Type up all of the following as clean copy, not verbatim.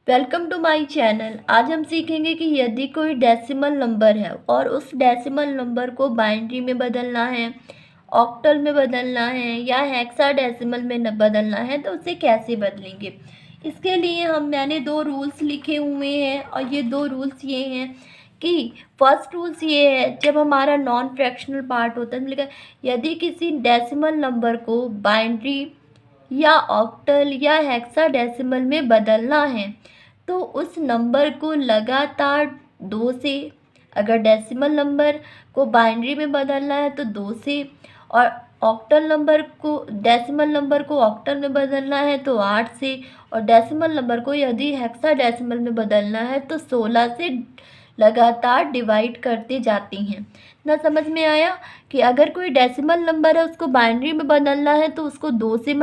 Welcome to my channel. आज हम सीखेंगे कि यदि कोई डेसिमल नंबर है और उस डेसिमल नंबर को बाइनरी में बदलना है, ऑक्टल में बदलना है या हेक्साडेसिमल में बदलना है तो उसे कैसे बदलेंगे। इसके लिए मैंने दो रूल्स लिखे हुए हैं और ये दो रूल्स ये हैं कि फर्स्ट रूल्स ये है, जब हमारा नॉन फ्रैक्शनल पार्ट होता है मतलब यदि किसी डेसिमल नंबर को बाइनरी या ऑक्टल या हेक्साडेसिमल में बदलना है तो उस नंबर को लगातार 2 से, अगर डेसिमल नंबर को बाइनरी में बदलना है तो 2 से, और ऑक्टल नंबर को डेसिमल नंबर को ऑक्टल में बदलना है तो 8 से, और डेसिमल नंबर को यदि हेक्साडेसिमल में बदलना है तो 16 से लगातार डिवाइड करते जाती हैं। ना समझ में आया कि अगर कोई डेसिमल नंबर है उसको बाइनरी में बदलना है तो उसको 2 से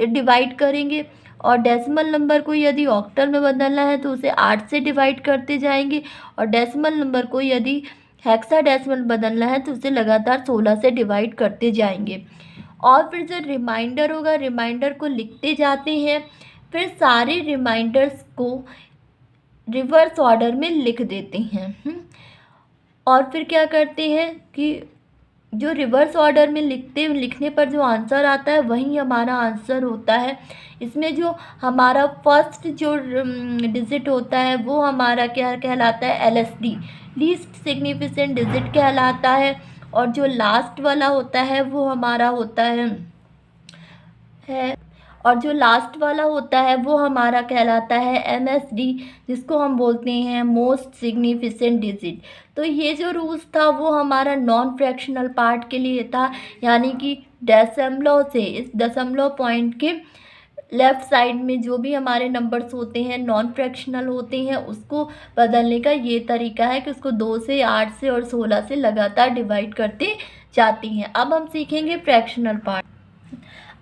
डिवाइड करेंगे, और डेसिमल नंबर को यदि ऑक्टल में बदलना है तो उसे 8 से डिवाइड करते जाएंगे, और डेसिमल नंबर को यदि हेक्साडेसिमल बदलना है तो उसे लगातार 16 से डिवाइड करते जाएंगे। और फिर जो रिमाइंडर होगा, रिमाइंडर को लिखते जाते हैं, फिर सारे रिमाइंडर्स को रिवर्स ऑर्डर में लिख देते हैं। और फिर क्या करते हैं कि जो रिवर्स ऑर्डर में लिखने पर जो आंसर आता है वही हमारा आंसर होता है। इसमें जो हमारा फर्स्ट जो डिजिट होता है वो हमारा क्या कहलाता है, LSD, लीस्ट सिग्निफिकेंट डिजिट कहलाता है, और जो लास्ट वाला होता है वो हमारा होता है और जो लास्ट वाला होता है वो हमारा कहलाता है MSD, जिसको हम बोलते हैं मोस्ट सिग्निफिकेंट डिजिट। तो ये जो रूल्स था वो हमारा नॉन फ्रैक्शनल पार्ट के लिए था, यानी कि दशमलव से, इस दशमलव पॉइंट के लेफ़्ट साइड में जो भी हमारे नंबर्स होते हैं नॉन फ्रैक्शनल होते हैं उसको बदलने का ये तरीका है कि उसको 2 से, 8 से और 16 से लगातार डिवाइड करते जाती हैं। अब हम सीखेंगे फ्रैक्शनल पार्ट।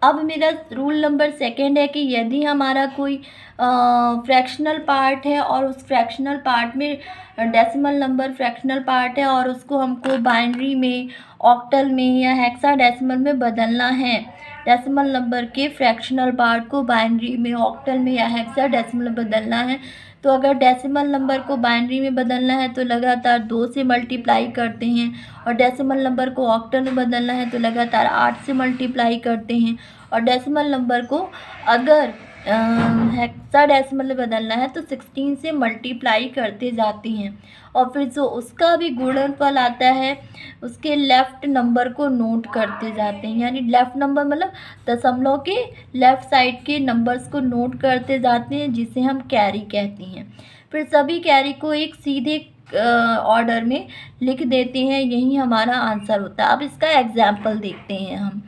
अब मेरा रूल नंबर सेकंड है कि यदि हमारा कोई फ्रैक्शनल पार्ट है और उस फ्रैक्शनल पार्ट में डेसिमल नंबर फ्रैक्शनल पार्ट है और उसको हमको बाइनरी में, ऑक्टल में या हेक्साडेसिमल में बदलना है, डेसिमल नंबर के फ्रैक्शनल पार्ट को बाइनरी में, ऑक्टल में या हेक्साडेसिमल में बदलना है तो अगर डेसिमल नंबर को बाइनरी में बदलना है तो लगातार 2 से मल्टीप्लाई करते हैं, और डेसिमल नंबर को ऑक्टल में बदलना है तो लगातार 8 से मल्टीप्लाई करते हैं, और डेसिमल नंबर को अगर हेक्साडेसिमल में बदलना है तो 16 से मल्टीप्लाई करते जाती हैं, और फिर जो उसका भी गुणनफल आता है उसके लेफ़्ट नंबर को नोट करते जाते हैं, यानी लेफ़्ट नंबर मतलब दशमलव के लेफ़्ट साइड के नंबर्स को नोट करते जाते हैं, जिसे हम कैरी कहते हैं। फिर सभी कैरी को एक सीधे ऑर्डर में लिख देते हैं, यही हमारा आंसर होता है। अब इसका एग्जाम्पल देखते हैं हम।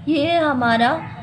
ये है हमारा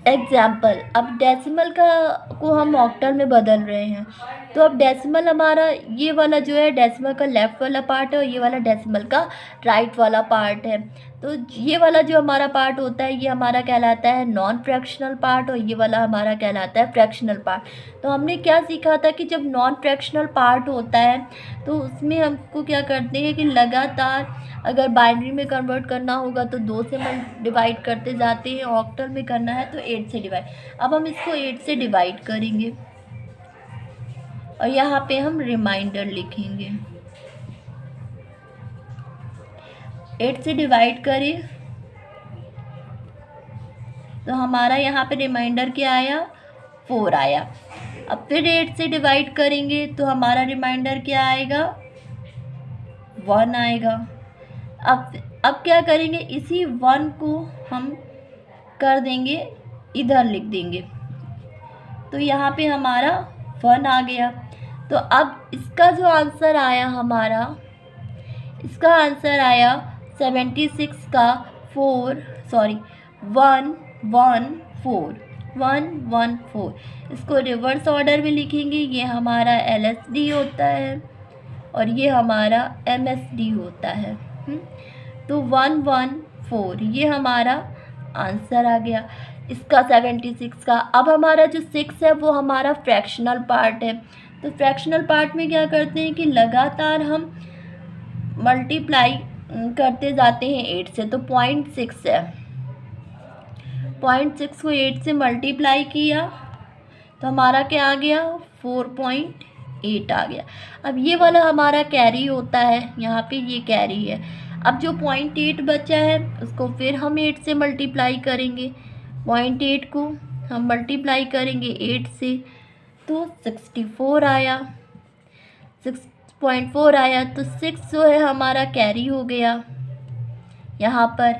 एग्जाम्पल। अब डेसिमल को हम ऑक्टल में बदल रहे हैं, तो अब डेसिमल हमारा ये वाला जो है डेसिमल का लेफ़्ट वाला पार्ट है और ये वाला डेसिमल का राइट वाला पार्ट है। तो ये वाला जो हमारा पार्ट होता है ये हमारा कहलाता है नॉन फ्रैक्शनल पार्ट और ये वाला हमारा कहलाता है फ्रैक्शनल पार्ट। तो हमने क्या सीखा था कि जब नॉन फ्रैक्शनल पार्ट होता है तो उसमें हमको क्या करते हैं कि लगातार अगर बाइनरी में कन्वर्ट करना होगा तो 2 से डिवाइड करते जाते हैं, ऑक्टल में करना है तो 8 से डिवाइड। अब हम इसको 8 से डिवाइड करेंगे और यहाँ पे हम रिमाइंडर लिखेंगे। 8 से डिवाइड करें तो हमारा यहाँ पे रिमाइंडर क्या आया, 4 आया। अब फिर 8 से डिवाइड करेंगे तो हमारा रिमाइंडर क्या आएगा, 1 आएगा। अब क्या करेंगे, इसी 1 को हम कर देंगे, इधर लिख देंगे, तो यहाँ पे हमारा 1 आ गया। तो अब इसका जो आंसर आया हमारा, इसका आंसर आया 76 का 114। इसको रिवर्स ऑर्डर में लिखेंगे, ये हमारा LSD होता है और ये हमारा MSD होता है। तो 114 ये हमारा आंसर आ गया इसका 76 का। अब हमारा जो 6 है वो हमारा फ्रैक्शनल पार्ट है। तो फ्रैक्शनल पार्ट में क्या करते हैं कि लगातार हम मल्टीप्लाई करते जाते हैं 8 से। तो 0.6 है, 0.6 को 8 से मल्टीप्लाई किया तो हमारा क्या आ गया, 4.8 आ गया। अब ये वाला हमारा कैरी होता है, यहाँ पे ये कैरी है। अब जो 0.8 बचा है उसको फिर हम 8 से मल्टीप्लाई करेंगे। 0.8 को हम मल्टीप्लाई करेंगे 8 से, तो 64 आया, 6.4 आया। तो 6 जो है हमारा कैरी हो गया यहाँ पर।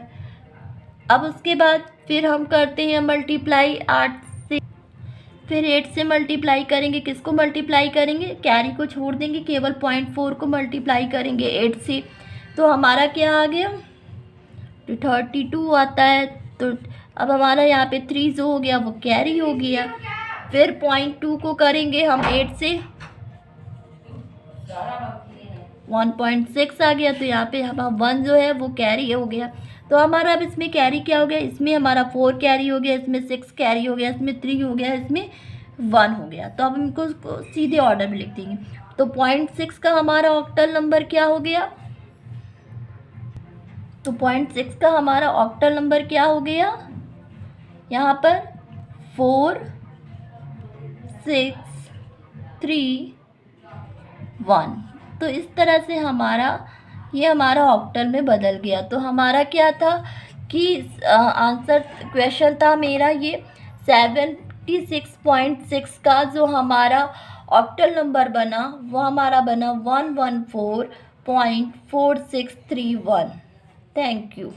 अब उसके बाद फिर हम करते हैं मल्टीप्लाई 8 से, फिर 8 से मल्टीप्लाई करेंगे। किसको मल्टीप्लाई करेंगे, कैरी को छोड़ देंगे, केवल 0.4 को मल्टीप्लाई करेंगे 8 से। तो हमारा क्या आ गया, 32 आता है। तो अब हमारा यहाँ पे 3 जो हो गया वो कैरी हो गया। फिर 0.2 को करेंगे हम 8 से, 1.6 आ गया। तो यहाँ पे हमारा 1 जो है वो कैरी हो गया। तो हमारा अब इसमें कैरी क्या हो गया, इसमें हमारा 4 कैरी हो गया, इसमें 6 कैरी हो गया, इसमें 3 हो गया, इसमें 1 हो गया। तो अब हम इनको सीधे ऑर्डर में लिख देंगे। तो 0.6 का हमारा ऑक्टल नंबर क्या हो गया, तो 0.6 का हमारा ऑक्टल नंबर क्या हो गया, यहाँ पर 4 6 3 1। तो इस तरह से ये हमारा ऑक्टल में बदल गया। तो हमारा क्या था कि आंसर क्वेश्चन था मेरा ये 76.6 का जो हमारा ऑक्टल नंबर बना वो हमारा बना 114.4631। Thank you.